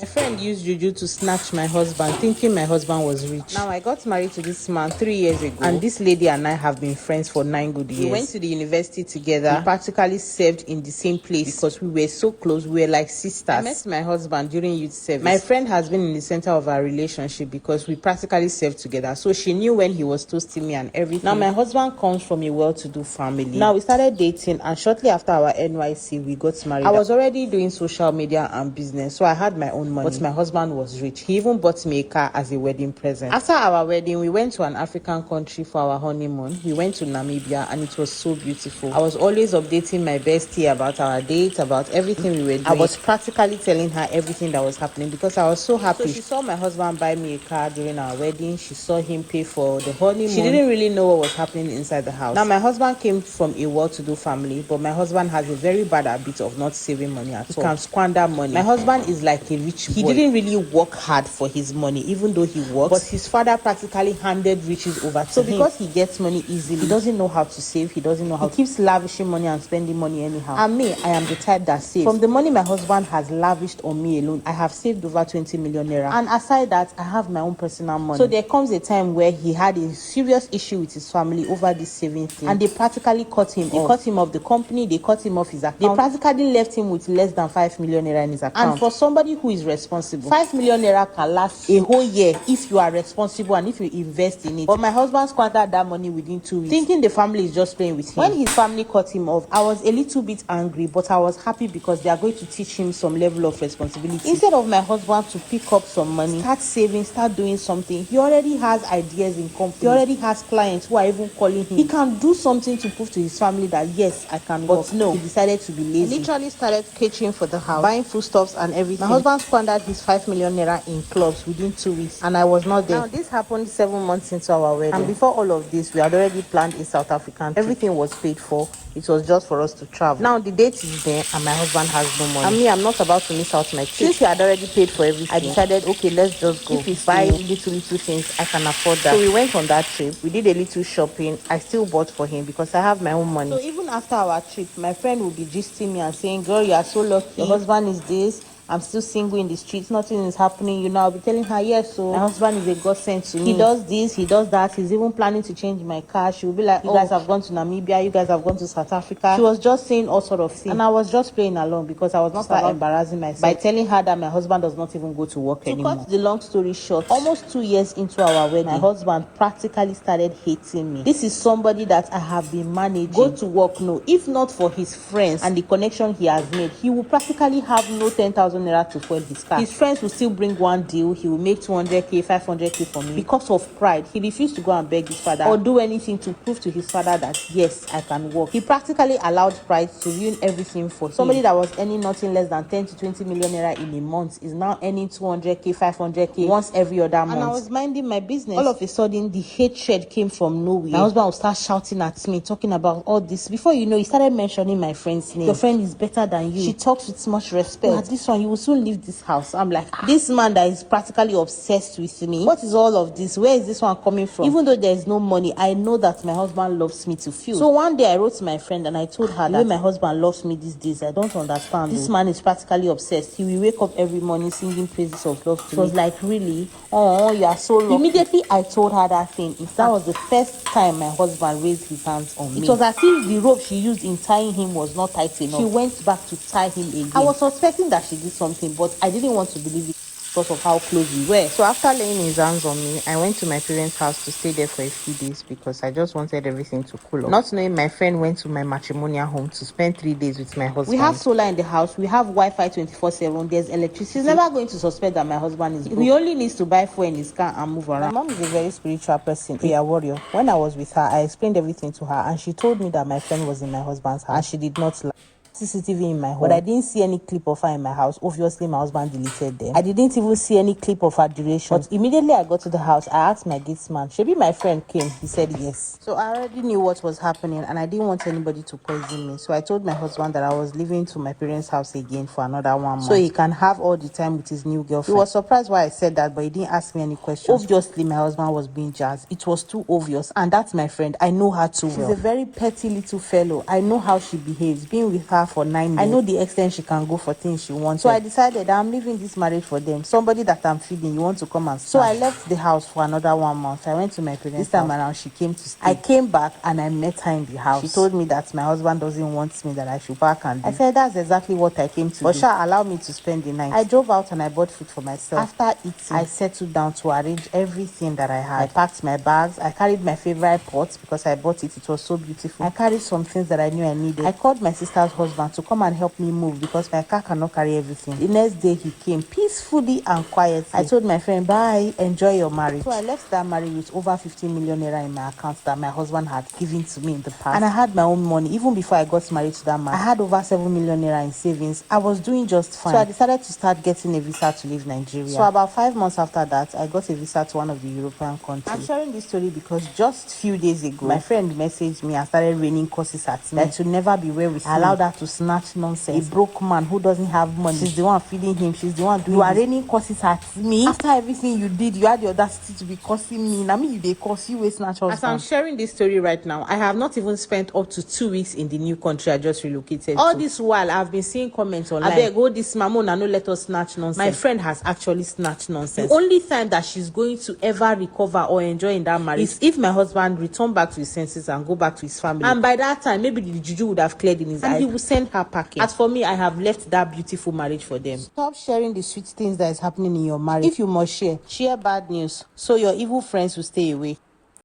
My friend used juju to snatch my husband, thinking my husband was rich. Now, I got married to this man 3 years ago, and this lady and I have been friends for 9 good years. We went to the university together. We practically served in the same place because we were so close. We were like sisters. I met my husband during youth service. My friend has been in the center of our relationship because we practically served together. So she knew when he was toasting me and everything. Now, my husband comes from a well-to-do family. Now, we started dating, and shortly after our NYC, we got married. I was already doing social media and business, so I had my own money, but my husband was rich. He even bought me a car as a wedding present. After our wedding, we went to an African country for our honeymoon. We went to Namibia, and it was so beautiful. I was always updating my bestie about our date, about everything we were doing. I was practically telling her everything that was happening because I was so happy. So she saw my husband buy me a car during our wedding. She saw him pay for the honeymoon. She didn't really know what was happening inside the house. Now, my husband came from a well-to-do family, but my husband has a very bad habit of not saving money at all. He can squander money. My husband is like a rich boy. He didn't really work hard for his money, even though he works, but his father practically handed riches over to him. So because he gets money easily, he doesn't know how to save. He doesn't know how to. He keeps lavishing money and spending money anyhow. And me, I am the type that saves. From the money my husband has lavished on me alone, I have saved over 20 million naira. And aside that, I have my own personal money. So there comes a time where he had a serious issue with his family over this saving thing, and they practically cut him off. They cut him off the company, they cut him off his account. They practically left him with less than 5 million naira in his account. And for somebody who is responsible, 5 million naira can last a whole year if you are responsible and if you invest in it. But my husband squandered that money within 2 weeks, thinking the family is just playing with him. When his family cut him off, I was a little bit angry, but I was happy because they are going to teach him some level of responsibility. Instead of my husband to pick up some money, start saving, start doing something, he already has ideas in company. He already has clients who are even calling him. He can do something to prove to his family that yes, I can work. But no, he decided to be lazy. He literally started catering for the house, buying foodstuffs and everything. My husband squandered his 5 million naira in clubs within 2 weeks, and I was not there. Now, this happened 7 months into our wedding, and before all of this, we had already planned a South African trip. Everything was paid for. It was just for us to travel. Now, the date is there, and my husband has no money. And me, I'm not about to miss out my trip. Since he had already paid for everything, I decided, okay, let's just go. If we buy little things, I can afford that. So we went on that trip. We did a little shopping. I still bought for him because I have my own money. So even after our trip, my friend will be gisting me and saying, girl, you are so lucky. Your husband is this. I'm still single in the streets. Nothing is happening. I'll be telling her, yes, so my husband is a godsend to me. He does this, he does that. He's even planning to change my car. She will be like, you guys have gone to Namibia. You guys have gone to South Africa. She was just saying all sort of things. And I was just playing along because I was not embarrassing myself by telling her that my husband does not even go to work anymore. To cut the long story short, almost 2 years into our wedding, my husband practically started hating me. This is somebody that I have been managing. Go to work, no. If not for his friends and the connection he has made, he will practically have no 10,000 naira to fuel his car. His friends will still bring one deal. He will make 200k, 500k for me. Because of pride, he refused to go and beg his father or do anything to prove to his father that yes, I can work. He practically allowed pride to ruin everything for him. Somebody that was earning nothing less than 10 to 20 million naira in a month is now earning 200k, 500k once every other month. And I was minding my business. All of a sudden, the hatred came from nowhere. My husband would start shouting at me, talking about all this. Before you know, he started mentioning my friend's name. Your friend is better than you. She talks with much respect. But this one, you will soon leave this house. I'm like, this man that is practically obsessed with me. What is all of this? Where is this one coming from? Even though there is no money, I know that my husband loves me to feel. So one day I wrote to my friend and I told her that the way my husband loves me these days, I don't understand. This man is practically obsessed. He will wake up every morning singing praises of love to me. She was like, really? Oh, you are so lucky. Immediately I told her that thing. That was the first time my husband raised his hands on me. It was as if the rope she used in tying him was not tight enough. She went back to tie him again. I was suspecting that she did something, but I didn't want to believe it because of how close we were. So after laying his hands on me, I went to my parents' house to stay there for a few days because I just wanted everything to cool off. Not knowing my friend went to my matrimonial home to spend 3 days with my husband. We have solar in the house. We have Wi-Fi 24/7. There's electricity. She's never going to suspect that my husband is broke. He only needs to buy fuel in his car and move around. My mom is a very spiritual person, prayer warrior. When I was with her, I explained everything to her and she told me that my friend was in my husband's house and she did not lie. CCTV in my home, but I didn't see any clip of her in my house. Obviously, my husband deleted them. I didn't even see any clip of her duration. But immediately I got to the house, I asked my gate man, maybe my friend came. He said yes. So I already knew what was happening and I didn't want anybody to poison me. So I told my husband that I was leaving to my parents' house again for another 1 month, so he can have all the time with his new girlfriend. He was surprised why I said that, but he didn't ask me any questions. Obviously, my husband was being jazzed. It was too obvious. And that's my friend. I know her too well. She's a very petty little fellow. I know how she behaves. Being with her her for 9 years. I know the extent she can go for things she wants. So I decided I'm leaving this marriage for them. Somebody that I'm feeding, you want to come and snatch. So I left the house for another 1 month. I went to my parents' This time around, she came to stay. I came back and I met her in the house. She told me that my husband doesn't want me, that I should pack and leave. I said that's exactly what I came to do. But Sha allowed me to spend the night. I drove out and I bought food for myself. After eating, I settled down to arrange everything that I had. I packed my bags. I carried my favorite pot because I bought it. It was so beautiful. I carried some things that I knew I needed. I called my sister's husband to come and help me move because my car cannot carry everything. The next day he came peacefully and quietly. I told my friend, bye, enjoy your marriage. So I left that marriage with over 50 million naira in my account that my husband had given to me in the past. And I had my own money. Even before I got married to that man, I had over 7 million naira in savings. I was doing just fine. So I decided to start getting a visa to leave Nigeria. So about 5 months after that, I got a visa to one of the European countries. I'm sharing this story because just few days ago, my friend messaged me and started raining curses at me. That should never be where we see. I allowed her to snatch nonsense. A broke man who doesn't have money. She's the one feeding him. She's the one doing You are raining curses at me. After everything you did, you had the audacity to be cursing me. Now me, they curse you, snatch husband. As I'm sharing this story right now, I have not even spent up to 2 weeks in the new country I just relocated All this while, I've been seeing comments online. I beg, oh, this mamona, no let us snatch nonsense. My friend has actually snatched nonsense. The only time that she's going to ever recover or enjoy in that marriage is if my husband return back to his senses and go back to his family. And by that time, maybe the juju would have cleared in his eyes. And he will send her packing. As for me, I have left that beautiful marriage for them. Stop sharing the sweet things that is happening in your marriage. If you must share bad news so your evil friends will stay away.